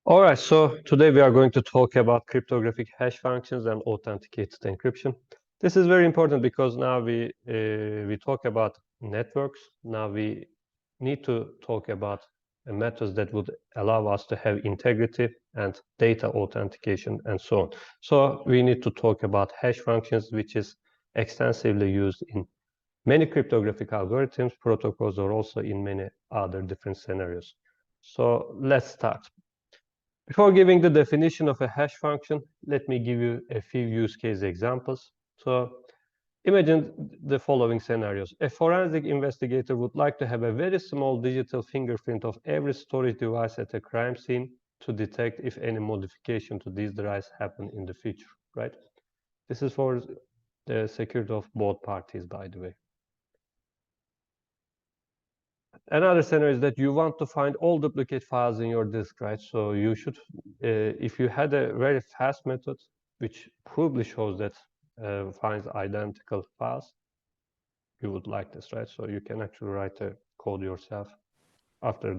All right, so today we are going to talk about cryptographic hash functions and authenticated encryption. This is very important because now we talk about networks. Now we need to talk about methods that would allow us to have integrity and data authentication and so on. So we need to talk about hash functions, which is extensively used in many cryptographic algorithms, protocols, or also in many other different scenarios. So let's start. Before giving the definition of a hash function, let me give you a few use case examples. So imagine the following scenarios. A forensic investigator would like to have a very small digital fingerprint of every storage device at a crime scene to detect if any modification to these devices happen in the future, right? This is for the security of both parties, by the way. Another scenario is that you want to find all duplicate files in your disk, right? So you should, if you had a very fast method, which probably shows that finds identical files, you would like this, right? So you can actually write a code yourself after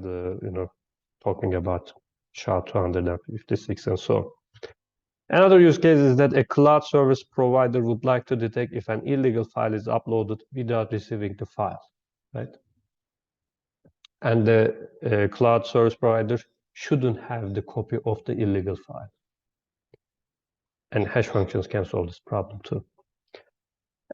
talking about SHA-256 and so on. Another use case is that a cloud service provider would like to detect if an illegal file is uploaded without receiving the file, right? And the cloud service provider shouldn't have the copy of the illegal file. And hash functions can solve this problem too.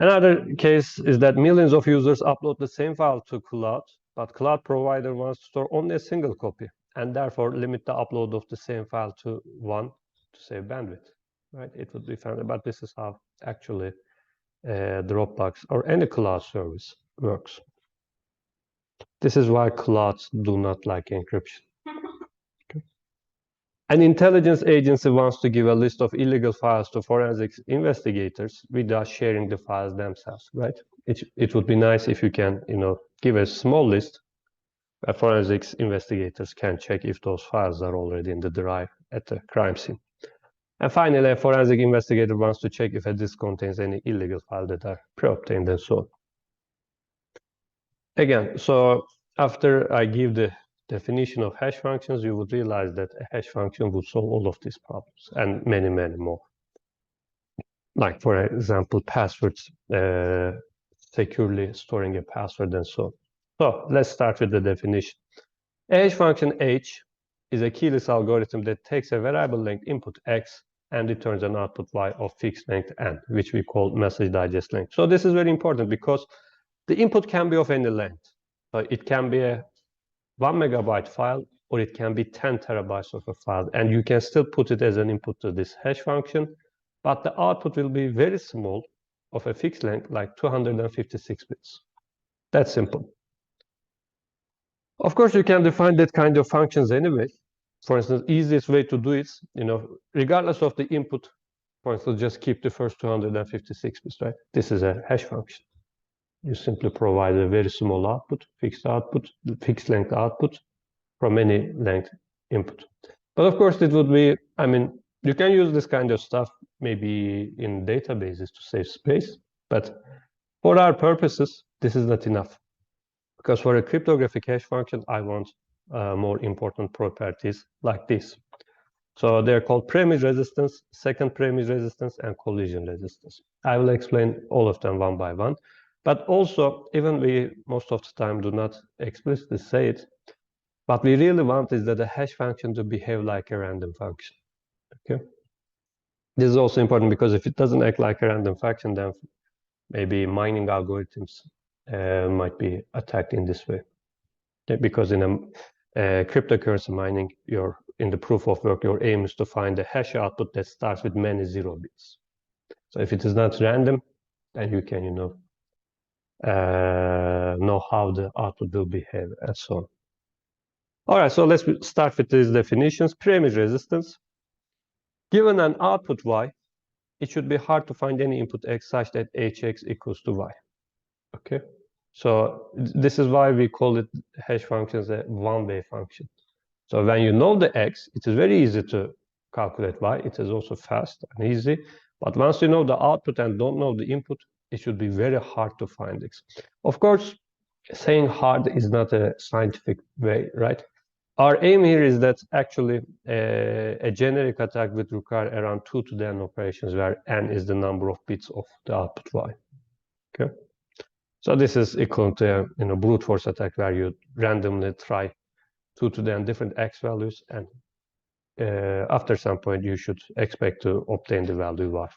Another case is that millions of users upload the same file to cloud, but cloud provider wants to store only a single copy and therefore limit the upload of the same file to one to save bandwidth, right? It would be found, but this is how actually Dropbox or any cloud service works. This is why clouds do not like encryption. Okay. An intelligence agency wants to give a list of illegal files to forensics investigators without sharing the files themselves, right? It would be nice if you can, give a small list where forensics investigators can check if those files are already in the drive at the crime scene. And finally, a forensic investigator wants to check if a disk contains any illegal files that are pre-obtained and so on. Again, so after I give the definition of hash functions, you would realize that a hash function would solve all of these problems and many, many more. Like, for example, passwords, securely storing a password and so on. So let's start with the definition. A hash function H is a keyless algorithm that takes a variable length input X and returns an output Y of fixed length N, which we call message digest length. So this is very important because the input can be of any length. So it can be a 1 megabyte file, or it can be 10 terabytes of a file, and you can still put it as an input to this hash function, but the output will be very small, of a fixed length, like 256 bits. That's simple. Of course, you can define that kind of functions anyway. For instance, easiest way to do it, regardless of the input, for instance, just keep the first 256 bits, right? This is a hash function. You simply provide a very small output, fixed length output from any length input. But of course, it would be, you can use this kind of stuff maybe in databases to save space, but for our purposes, this is not enough. Because for a cryptographic hash function, I want more important properties like this. So they're called premise resistance, second premise resistance, and collision resistance. I will explain all of them one by one. But also, even we most of the time do not explicitly say it, what we really want is that a hash function to behave like a random function. Okay. This is also important because if it doesn't act like a random function, then maybe mining algorithms might be attacked in this way. Okay? Because in a cryptocurrency mining, in the proof of work, your aim is to find a hash output that starts with many 0 bits. So if it is not random, then you can, know how the output will behave and so on. All right, so let's start with these definitions. Premise resistance. Given an output Y, it should be hard to find any input X such that Hx equals to Y. Okay, so this is why we call it hash functions a one-way function. So when you know the X, it is very easy to calculate Y. It is also fast and easy. But once you know the output and don't know the input, it should be very hard to find X. Of course, saying hard is not a scientific way, right? Our aim here is that actually a generic attack would require around 2 to the n operations, where n is the number of bits of the output y. Okay, so this is equivalent to a brute force attack where you randomly try 2 to the n different x values, and after some point you should expect to obtain the value y.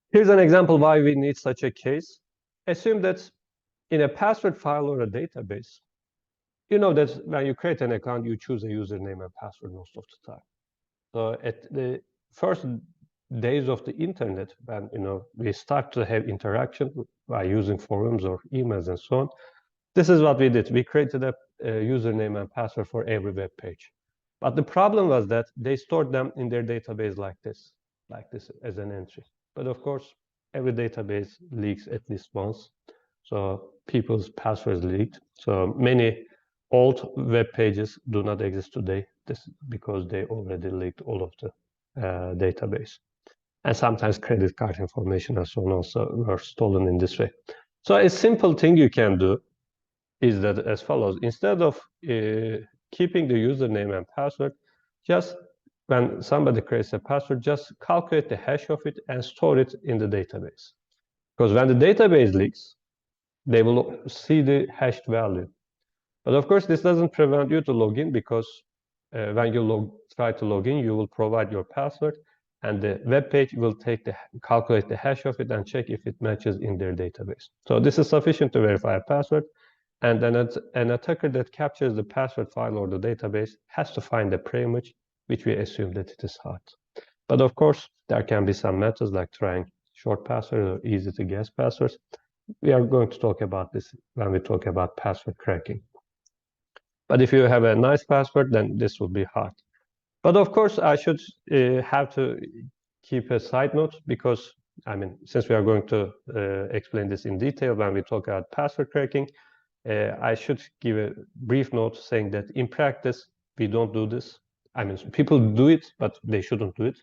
Here's an example why we need such a case. Assume that in a password file or a database, you know that when you create an account, you choose a username and password most of the time. So at the first days of the internet, when we start to have interaction by using forums or emails and so on, this is what we did. We created a username and password for every web page. But the problem was that they stored them in their database like this as an entry. But of course, every database leaks at least once. So people's passwords leaked. So many old web pages do not exist today. This is because they already leaked all of the database. And sometimes credit card information and so on also were stolen in this way. So a simple thing you can do is that as follows. Instead of keeping the username and password, just when somebody creates a password, just calculate the hash of it and store it in the database. Because when the database leaks, they will see the hashed value. But of course, this doesn't prevent you to log in, because when you try to log in, you will provide your password, and the web page will calculate the hash of it and check if it matches in their database. So this is sufficient to verify a password. And then an attacker that captures the password file or the database has to find the preimage, which we assume that it is hard. But of course, there can be some methods like trying short passwords or easy to guess passwords. We are going to talk about this when we talk about password cracking. But if you have a nice password, then this will be hard. But of course, I should have to keep a side note, because since we are going to explain this in detail when we talk about password cracking, I should give a brief note saying that in practice, we don't do this. People do it, but they shouldn't do it.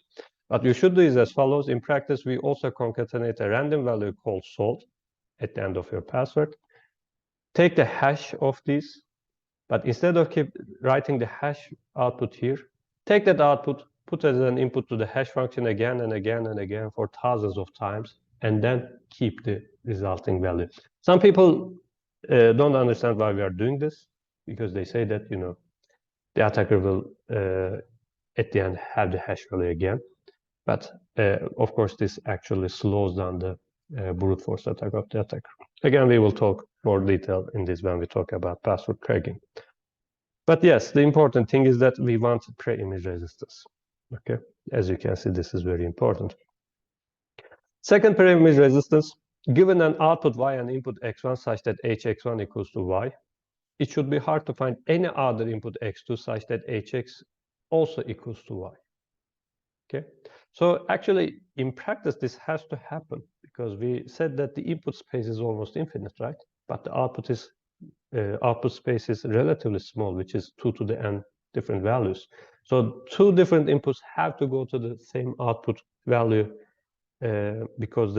What you should do is as follows. In practice, we also concatenate a random value called salt at the end of your password. Take the hash of these, but instead of keep writing the hash output here, take that output, put as an input to the hash function again and again and again for thousands of times, and then keep the resulting value. Some people don't understand why we are doing this, because they say that the attacker will at the end have the hash value again. But of course, this actually slows down the brute force attack of the attacker. Again, we will talk more detail in this when we talk about password cracking. But yes, the important thing is that we want pre-image resistance. Okay, as you can see, this is very important. Second pre-image resistance. Given an output y and input x1 such that hx1 equals to y, it should be hard to find any other input x2 such that hx also equals to y. Okay, so actually in practice this has to happen, because we said that the input space is almost infinite, right? But the output space is relatively small, which is 2 to the n different values. So two different inputs have to go to the same output value because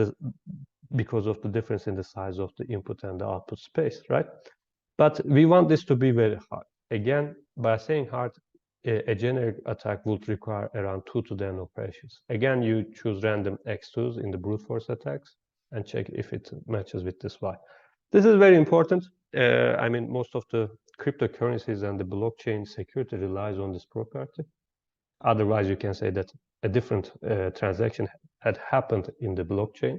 of the difference in the size of the input and the output space, right? But we want this to be very hard. Again, by saying hard, a generic attack would require around 2 to the n operations. Again, you choose random x2s in the brute force attacks and check if it matches with this y. This is very important. Most of the cryptocurrencies and the blockchain security relies on this property. Otherwise, you can say that a different transaction had happened in the blockchain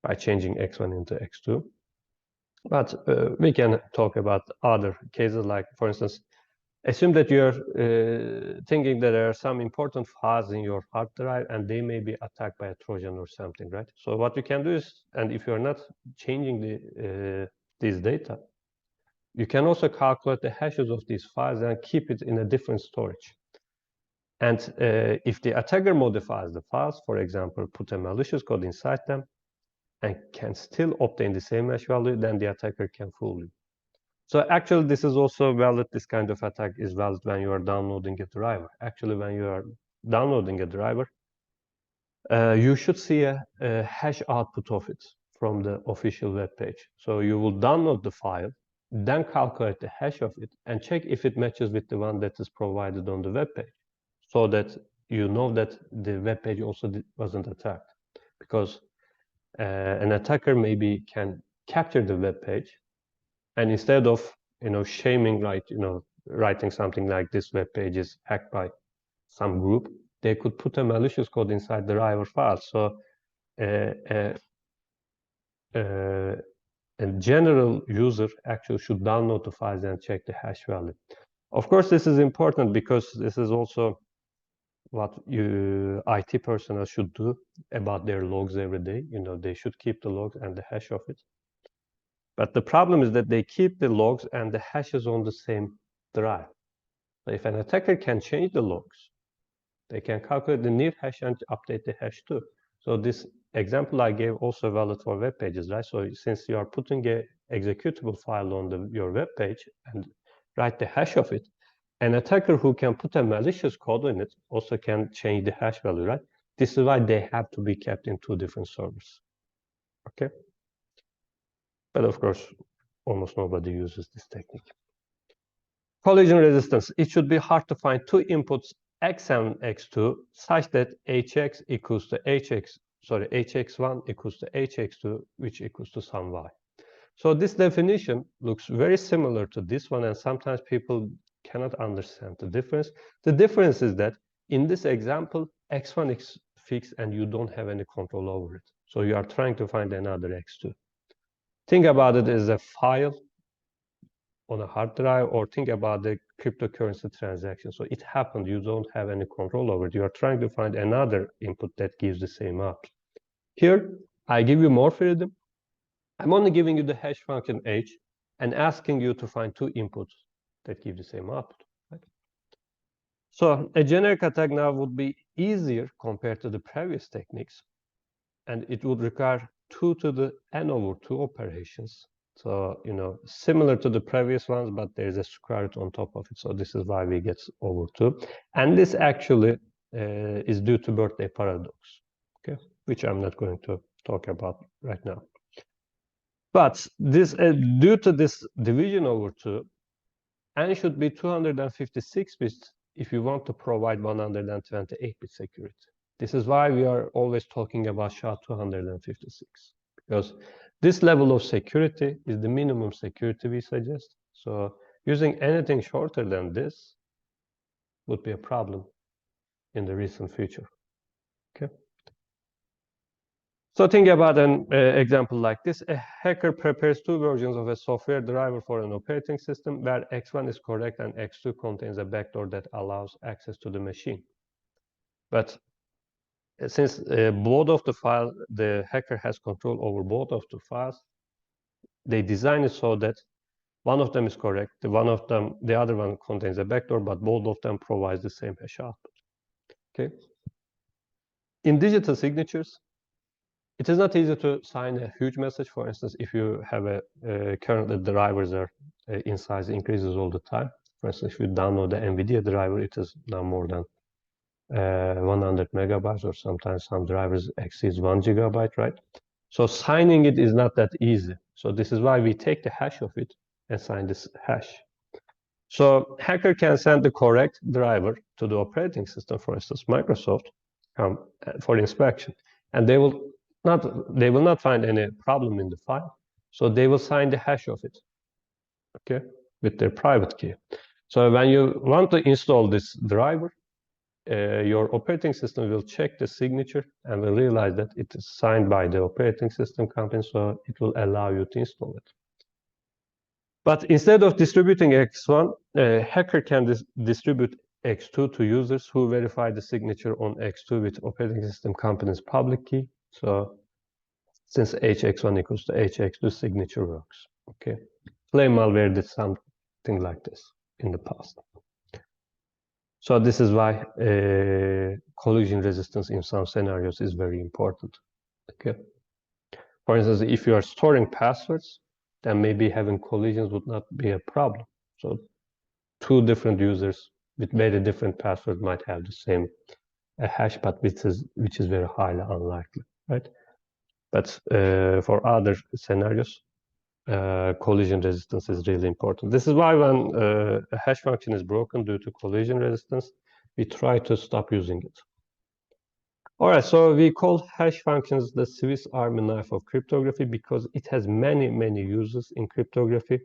by changing x1 into x2. But we can talk about other cases, like, for instance, assume that you're thinking that there are some important files in your hard drive and they may be attacked by a Trojan or something, right? So what you can do is, and if you're not changing these data, you can also calculate the hashes of these files and keep it in a different storage. And if the attacker modifies the files, for example, put a malicious code inside them and can still obtain the same hash value, then the attacker can fool you. So actually, this is also valid. This kind of attack is valid when you are downloading a driver. Actually, when you are downloading a driver, you should see a hash output of it from the official web page. So you will download the file, then calculate the hash of it and check if it matches with the one that is provided on the web page, so that you know that the web page also wasn't attacked. Because an attacker maybe can capture the web page, and instead of shaming, writing something like this web page is hacked by some group, they could put a malicious code inside the driver file. So a general user actually should download the files and check the hash value. Of course, this is important because this is also what IT personnel should do about their logs every day. They should keep the logs and the hash of it. But the problem is that they keep the logs and the hashes on the same drive. So if an attacker can change the logs, they can calculate the new hash and update the hash too. So this example I gave also valid for web pages, right? So since you are putting a executable file on your web page and write the hash of it, an attacker who can put a malicious code in it also can change the hash value, right? This is why they have to be kept in two different servers. Okay? But of course, almost nobody uses this technique. Collision resistance. It should be hard to find two inputs x and x2 such that hx equals to hx1 equals to hx2, which equals to some y. So this definition looks very similar to this one, and sometimes people cannot understand the difference. The difference is that in this example, x1 is fixed and you don't have any control over it. So you are trying to find another x2. Think about it as a file on a hard drive, or think about the cryptocurrency transaction. So it happened, you don't have any control over it. You are trying to find another input that gives the same output. Here, I give you more freedom. I'm only giving you the hash function h and asking you to find two inputs that give the same output. Right? So a generic attack now would be easier compared to the previous techniques, and it would require 2 to the n/2 operations. So, similar to the previous ones, but there's a square root on top of it. So this is why we get over 2. And this actually is due to birthday paradox, okay, which I'm not going to talk about right now. But this due to this division over 2, n should be 256 bits if you want to provide 128-bit security. This is why we are always talking about SHA-256, because this level of security is the minimum security we suggest. So using anything shorter than this would be a problem in the recent future. Okay. So think about an example like this. A hacker prepares two versions of a software driver for an operating system where X1 is correct and X2 contains a backdoor that allows access to the machine. But since both of the files, the hacker has control over both of the files, they design it so that one of them is correct, the other one contains a backdoor, but both of them provides the same hash output. Okay. In digital signatures, it is not easy to sign a huge message. For instance, if you have currently the drivers are in size increases all the time. For instance, if you download the NVIDIA driver, it is now more than 100 megabytes, or sometimes some drivers exceeds 1 gigabyte, right? So signing it is not that easy. So this is why we take the hash of it and sign this hash. So hacker can send the correct driver to the operating system, for instance, Microsoft, for inspection, and they will not find any problem in the file. So they will sign the hash of it, okay, with their private key. So when you want to install this driver, your operating system will check the signature and will realize that it is signed by the operating system company, so it will allow you to install it. But instead of distributing X1, a hacker can distribute X2 to users who verify the signature on X2 with operating system company's public key. So since HX1 equals to HX2, signature works. Okay. Flame malware did something like this in the past. So this is why collision resistance in some scenarios is very important. Okay. For instance, if you are storing passwords, then maybe having collisions would not be a problem. So two different users with very different passwords might have the same hash, but which is very highly unlikely, right? But for other scenarios, collision resistance is really important. This is why when a hash function is broken due to collision resistance, we try to stop using it. All right, so we call hash functions the Swiss Army knife of cryptography because it has many uses in cryptography,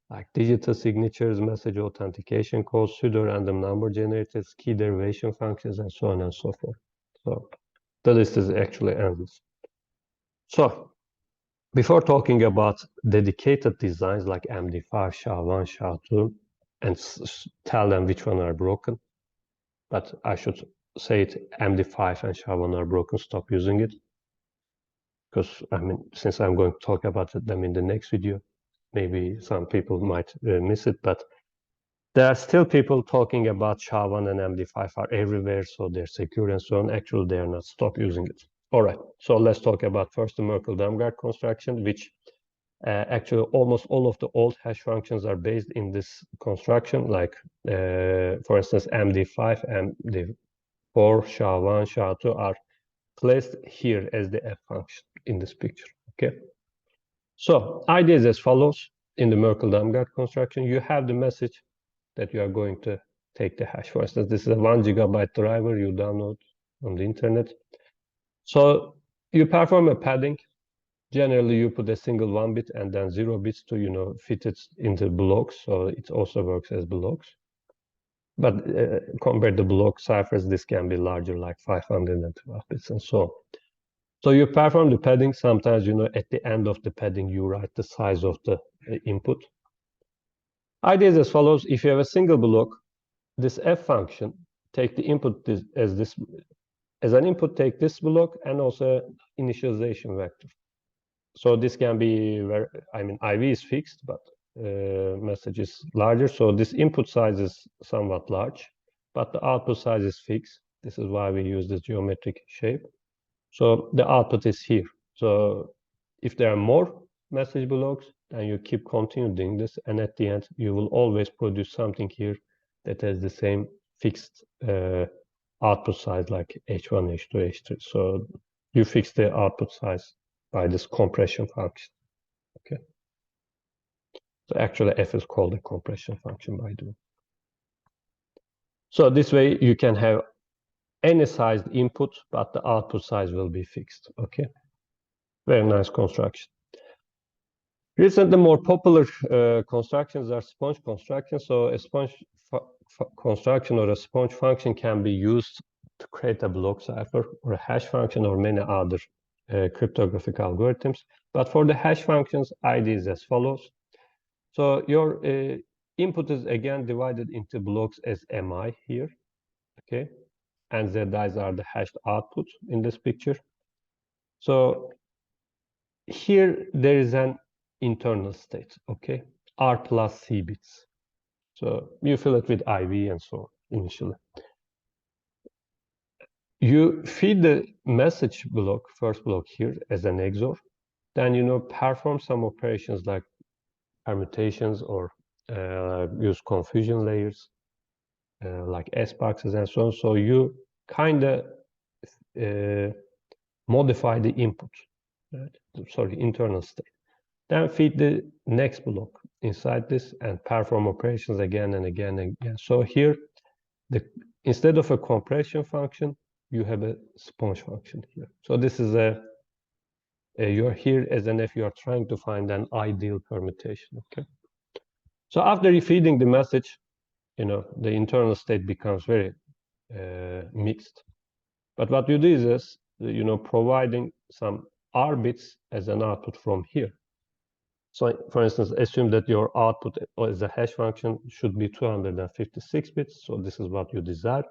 like digital signatures, message authentication codes, pseudo-random number generators, key derivation functions, and so on and so forth. So the list is actually endless. So before talking about dedicated designs like MD5, SHA-1, SHA-2, and tell them which one are broken, but I should say it, MD5 and SHA-1 are broken, stop using it. Because, I mean, since I'm going to talk about them in the next video, maybe some people might miss it, but there are still people talking about SHA-1 and MD5 are everywhere, so they're secure and so on. Actually, they are not. Stop using it. All right, so let's talk about first the Merkle-Damgard construction, which actually almost all of the old hash functions are based in this construction, like, for instance, MD5, MD4, SHA-1, SHA-2 are placed here as the F function in this picture, okay? So idea is as follows. In the Merkle-Damgard construction, you have the message that you are going to take the hash. For instance, this is a 1 GB driver you download on the internet. So you perform a padding. Generally, you put a single 1 bit and then 0 bits to, fit it into blocks. So it also works as blocks. But compared to block ciphers, this can be larger, like 512 bits and so on. So you perform the padding. Sometimes, at the end of the padding, you write the size of the input. Idea is as follows. If you have a single block, this F function take the input as an input, take this block and also initialization vector. So this can be IV is fixed, but message is larger. So this input size is somewhat large, but the output size is fixed. This is why we use this geometric shape. So the output is here. So if there are more message blocks, then you keep continuing this, and at the end, you will always produce something here that has the same fixed output size like H1, H2, H3. So you fix the output size by this compression function, okay? So actually F is called a compression function by the way. So this way you can have any sized input, but the output size will be fixed, okay? Very nice construction. Recently, more popular constructions are sponge constructions. So a sponge construction or a sponge function can be used to create a block cipher or a hash function or many other cryptographic algorithms. But for the hash functions, idea is as follows. So your input is again divided into blocks as mi here, okay? And zi's are the hashed output in this picture. So here there is an internal state, okay? R plus C bits. So you fill it with IV and so on initially. You feed the message block, first block here as an XOR. Then, perform some operations like permutations or use confusion layers like S boxes and so on. So you kind of modify the input, right? Sorry, internal state. Then feed the next block inside this and perform operations again and again and again. So here, instead of a compression function, you have a sponge function here. So this is you're here as an if you are trying to find an ideal permutation, okay? So after feeding the message, the internal state becomes very mixed. But what you do is, providing some R bits as an output from here. So for instance, assume that your output as a hash function should be 256 bits. So this is what you desire,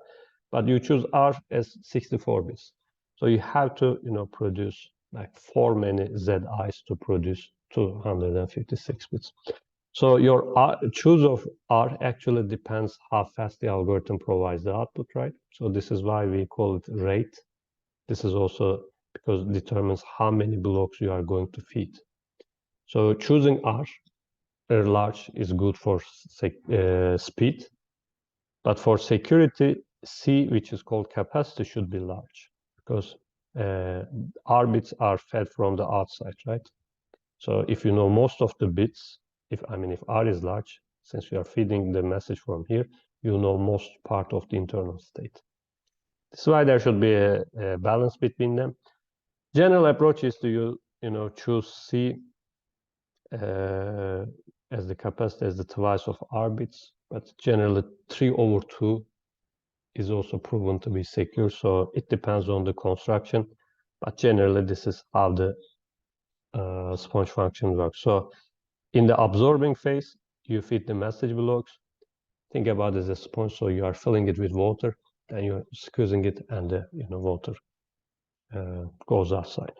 but you choose R as 64 bits. So you have to, produce like for many ZIs to produce 256 bits. So your choose of R actually depends how fast the algorithm provides the output, right? So this is why we call it rate. This is also because it determines how many blocks you are going to feed. So choosing R large is good for speed, but for security, C, which is called capacity, should be large because R bits are fed from the outside, right? So if you know most of the bits, if R is large, since you are feeding the message from here, you know most part of the internal state. This is why there should be a balance between them. General approach is to choose C as the capacity as the twice of R bits, but generally 3/2 is also proven to be secure. So it depends on the construction, but generally this is how the sponge function works. So in the absorbing phase, you feed the message blocks. Think about it as a sponge. So you are filling it with water, then you're squeezing it, and the water goes outside.